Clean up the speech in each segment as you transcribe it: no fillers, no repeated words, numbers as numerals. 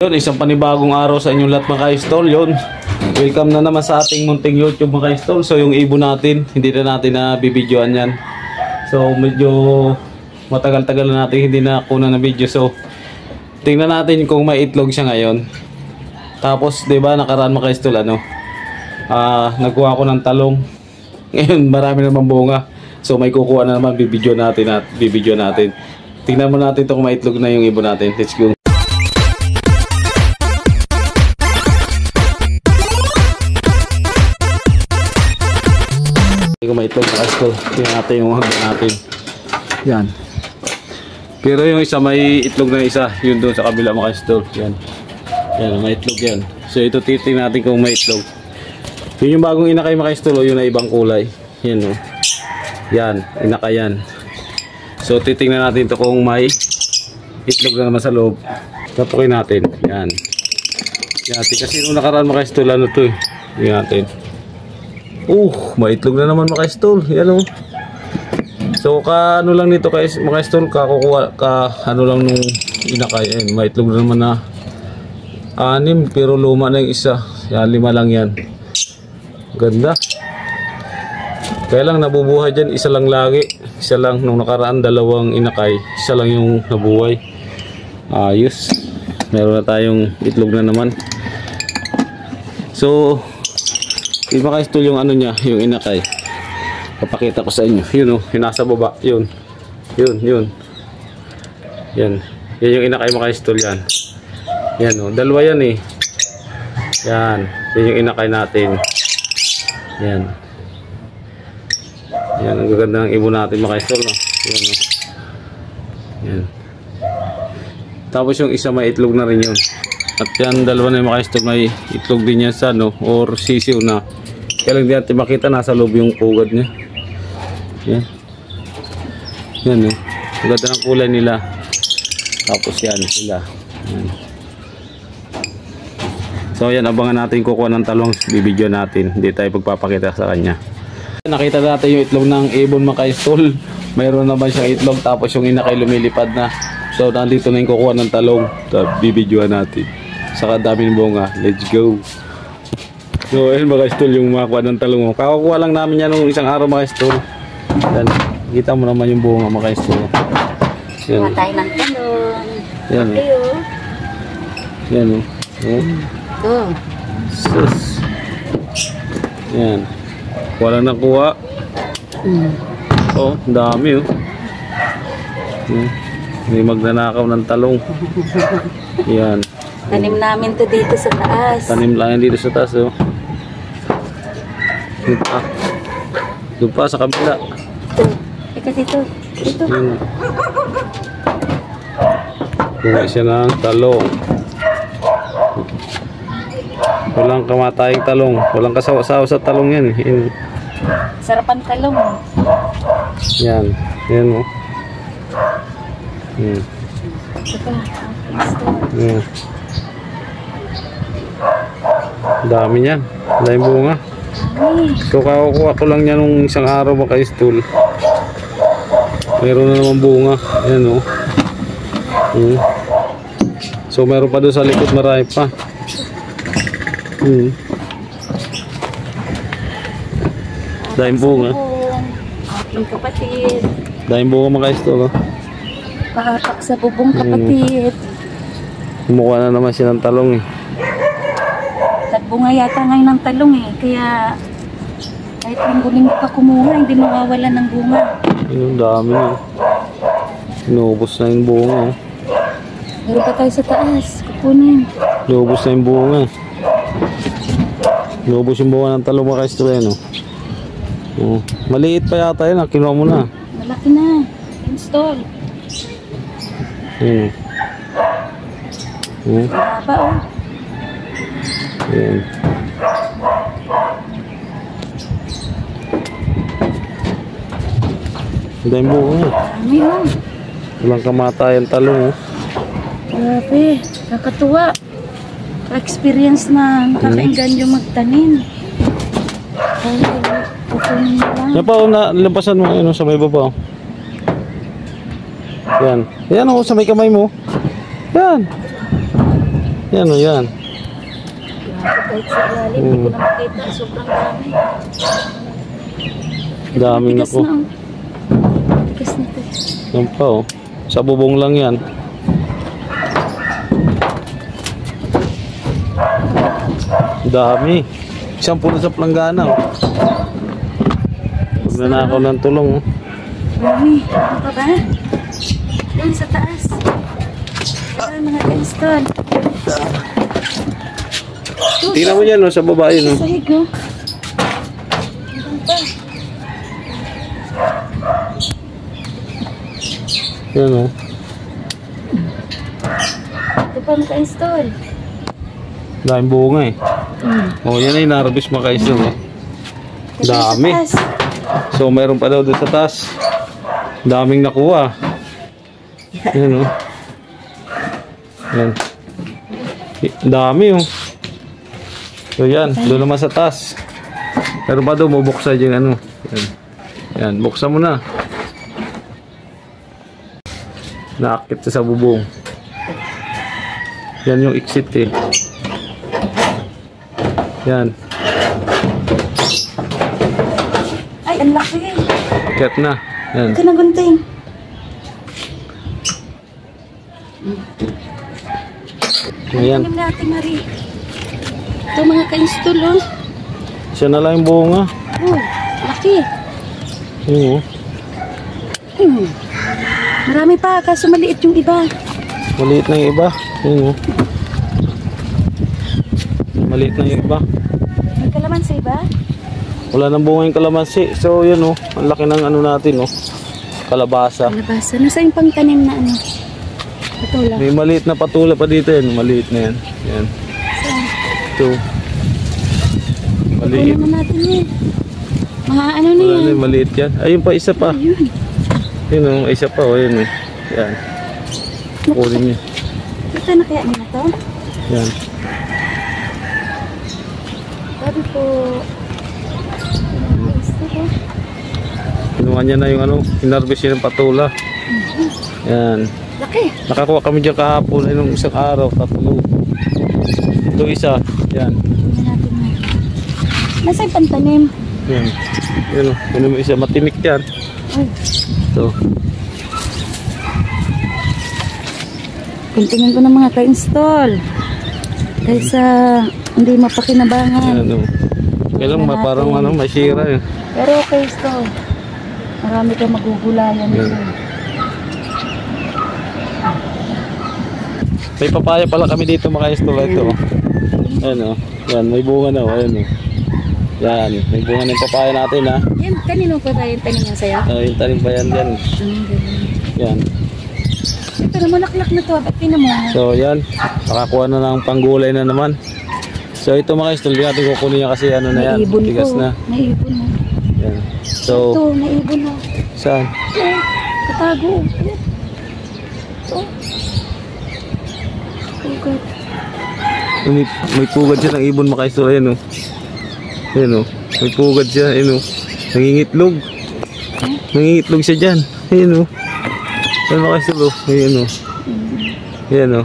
Yun, isang panibagong araw sa inyong lahat mga ka-stall. Yun, welcome na naman sa ating munting YouTube mga ka-stall. So yung ibon natin, hindi na natin na bibidyoan yan. So medyo matagal-tagal na natin hindi na kuna na video. So tingnan natin kung may itlog siya ngayon. Tapos 'di ba nakaraan mga ka-stall nagkuha ko ng talong. Ngayon marami naman bunga. So may kukuha na naman, bibidyo natin at bibidyo natin. Tingnan mo natin kung may itlog na yung ibon natin. Let's go. Kung may itlog na isko, tingnan natin yung hagdan natin. Yan. Pero yung isa may itlog na isa, yun doon sa kabila mga isko. Yan. Yan, may itlog yan. So ito titingnan natin kung may itlog. Yun yung bagong inakay mga isko, yun na ibang kulay. Yan o. Yan, inakay yan. So titingnan natin ito kung may itlog na naman sa loob. Tapukin natin. Yan. Yan, kasi nung nakaraan mga isko, ano to eh. Tingnan natin. May itlog na naman mga ka-stall. Yan o. So ano lang nito mga ka-stall, kakukuha ano lang nung inakay. Ayan, may itlog na naman na 6 pero luma na yung isa. Yan, 5 lang yan. Ganda. Kaya lang nabubuhay dyan, isa lang lagi. Isa lang, nung nakaraan 2 inakay, isa lang yung nabuhay. Ayos. Meron na tayong itlog na naman. So iba ka-stall yung ano niya, yung inakay. Papakita ko sa inyo. Yun o, yung nasa baba. Yun. Yun. Yan. Yan yung inakay mga ka-stall yan. Yan o, 2 yan eh. Yan. Yan yung inakay natin. Yan. Yan, ang gaganda ng ibon natin mga ka-stall. No? Yan o. Yan. Tapos yung isa may itlog na rin yun. At yan, 2 na yung mga ka-stall, may itlog din yan sa no, or sisiw na. Kaya lang di natin makita, nasa loob yung pugad niya. Yan. Yan o. Ang ganda ng kulay nila. Tapos yan sila. Yan. So yan, abangan natin kukuha ng talong. Bibidyo natin. Hindi tayo pagpapakita sa kanya. Nakita natin yung itlog ng ibon mga ka-stall. Mayroon naman siyang itlog. Tapos yung inakay lumilipad na. So nandito na yung kukuha ng talong. So bibidyoan natin. Saka daming bunga. Let's go. So ayun mga ka-stall, yung makakuha ng talong. Kakakuha lang namin yan nung isang araw mga ka-stall. Yan. Kita mo naman yung bunga mga ka-stall. Yan. Kuha tayo ng talong. Yan o. Yan o. Ito. Sus. Yan. Kuha lang nakuha. Oh, dami o. May magnanakaw ng talong. Yan. Tanim namin to dito sa taas. Tanim lang yan dito sa taas oh. Doon pa sa kabila. Ito. Ika dito. Dito. Kuha siya ng talong. Walang kamatayang talong. Walang kasawa-sawa sa talong yan. Sarapan talong. Yan. Yan o. Ito pa. Yan. Dami niyan. Dami bunga. So kakukuha ko lang niya nung isang araw mga ka-stall. Meron na naman bunga. Ayan o. So meron pa doon sa likod, marami pa. Dahil bunga. Aking kapatid. Dahil bunga mga ka-stall. Pahapak sa bubong kapatid. Kumukuha na naman siya ng talong eh. Tagbunga yata ngayon ng talong eh. Kaya kahit linggo-linggo ka kumuha, hindi mawawala ng bunga. Yung dami na. Inubos na yung bunga. Meron pa tayo sa taas. Kukunin. Inubos na yung bunga. Inubos yung bunga ng talong mga ka-stall. Maliit pa yata yun. Kinuha mo na. Malaki na. Install. Mahaba oh. Ayan. Dahil bunga. Dami oh. Walang kamatayan talong oh. Grabe. Kakatuwa. Ka-experience na nakakainggan yung magtanim. Kukunin mo lang. Yan pa oh, lampasan mo sa may baba oh. Yan. Yan oh, sa may kamay mo. Yan. Yan o, yan. Grabe, kahit sa ilalim, hindi ko na makita. Sobrang dami. Daming Tigas ako. na, oh. Tigas na to. Yan pa o. Sa bubong lang yan. Dami. Isang puno sa planggana o. Huwag na ako ng tulong o. Mami, ano pa ba? Yan sa taas. Ayan, mga ka-install. Tingnan mo yan o, sa baba yun o. Sa higo. Yan o. Ito pa mga ka-install. Daming bunga eh. O, yan ay narabis makaisyo o. Dami. So, mayroon pa daw doon sa taas. Daming nakuha. Yan o. Yan. Dami o. So, yan. Doon naman sa taas. Pero ba daw mabuksan yung ano. Yan. Yan. Buksan mo na. Naakit sa bubong. Yan yung exit eh. Yan. Ay, ang laki. Akit na. Yan. Ika na gunting. Ayan. Alam natin, Marie. Ito mga ka-install, oh. Siya na lang yung bunga. Oh, laki. Oo. Marami pa, kaso maliit yung iba. Maliit na yung iba. Oo. Maliit na yung iba. May kalamansi ba? Wala nang bunga yung kalamansi. So, yun o. Ang laki ng ano natin o. Kalabasa. Kalabasa. Nasa yung pangtanim na ano? Patula. May maliit na patula pa dito yan. Maliit na yan. Yan. Ito. Maliit. Ito naman natin yun. Mga ano na Wala yan? na yung maliit yan. Ayun pa, isa pa. Ayun. Yun o. Isa pa o. Yan o. Yan. Kunin niya. Ito na kaya nila to? Yan. Sabi po. Kinuha niya na yung ano. Hinarbis niya ng patula. Yan. Laki. Nakakuha kami dyan kahapon. Ay, nung isang araw. Tatlo. Ito isa. Yan. Tingnan natin na. Nasa yung pantanim? Yan. Yan o. Yan yung isa. Matinik yan. Ay. Ito. Tingnan ko ng mga ka-install. Kaysa hindi mapakinabangan. Yan o. Kailan parang ano, masira eh. Pero okay ito. Marami kang magugulayan Yan. nito. May papaya pala kami dito maka-install ito. Ayan o. Yan, may bunga na o. Ayan o. Yan, may bunga ng papaya natin ha. Yan, kanino pa tayo tanim niya sa'yo? Yung tanim pa yan yan. Yan. Ito na, malaklak na to. Ba't mo? So yan, nakakuha na ng panggulay na naman. So ito mga install, di natin kukunin niya kasi ano na yan. Naibon Tigas ko. na. Naibon na. Yan. Ito, So, naibon na. saan? Ito, katago. Ito. Oh God. May pugad siya ng ibon mga install. Ayan o. Ayan o. May pugad siya. Ayan o. Nangingitlog. Nangingitlog siya dyan. Ayan o. Ayan mga install o. Ayan o. Ayan o.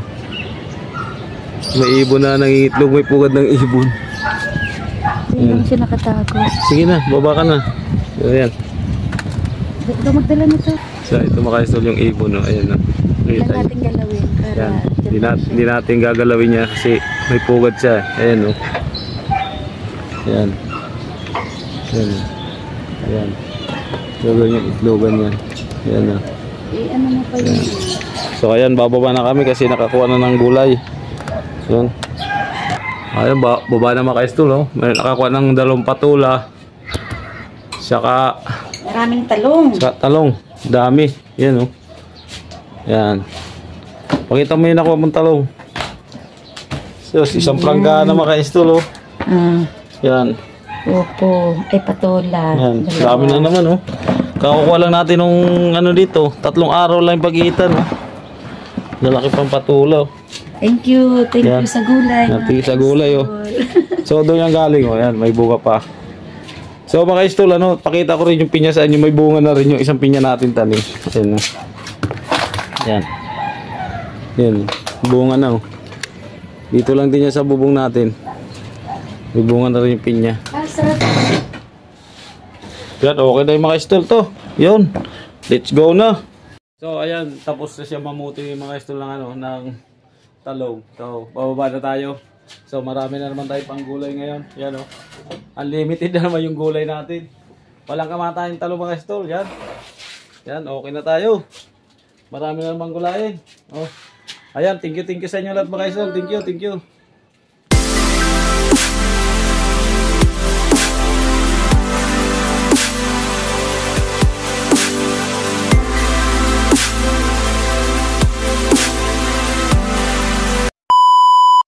May ibon na nangingitlog. May pugad ng ibon. Hindi lang siya nakatago. Sige na, baba ka na. Ayan. Ito, magdala na to. So ito mga install yung ibon o. Ayan o. Ilan natin galawin para Yan. Hindi natin gagalawin niya kasi may pugad siya. Ayan o. Ayan. Ayan. Ayan. Gagawin yung itlogan niya. Ayan o. ano mo pa yun? So ayan, bababa na kami kasi nakakuha na ng gulay. Ayan. Ayan, baba na mga ka-stool oh. May nakakuha ng 2 patula. Saka Maraming talong. talong. Dami. Ayan oh. Ayan. Pakita mo yung nakuha mong talong. So, isang planggana mga ka-stool oh. Ayan. Opo. Ay, patola. Ayan. Dami na naman oh. Kakukuha lang natin nung ano dito. 3 araw lang yung pagitan oh. Lalaki pang patula oh. Thank you. Thank Yan. you sa gulay. Thank you sa gulay oh. So doon yung galing oh. Ayan, may bunga pa. So mga ka-stool, ano, pakita ko rin yung pinya sa inyo. May bunga na rin yung isang pinya natin tanim. Ayan oh. Ayan. Ayan. Bunga na oh. Dito lang din yan sa bubong natin. May bunga na rin yung pinya. Ah, sarap. Yan, okay na yung mga stol to. Yun. Let's go na. So, ayan. Tapos na siya mamuti yung mga stol ng, ng talong. So, bababa na tayo. So, marami na naman tayo pang gulay ngayon. Yan, oh. Unlimited na naman yung gulay natin. Walang kamatayang talong mga stol. Yan. Yan, okay na tayo. Marami na naman gulayin. Oh. Ayan, thank you sa inyo lahat mga stol. Thank you.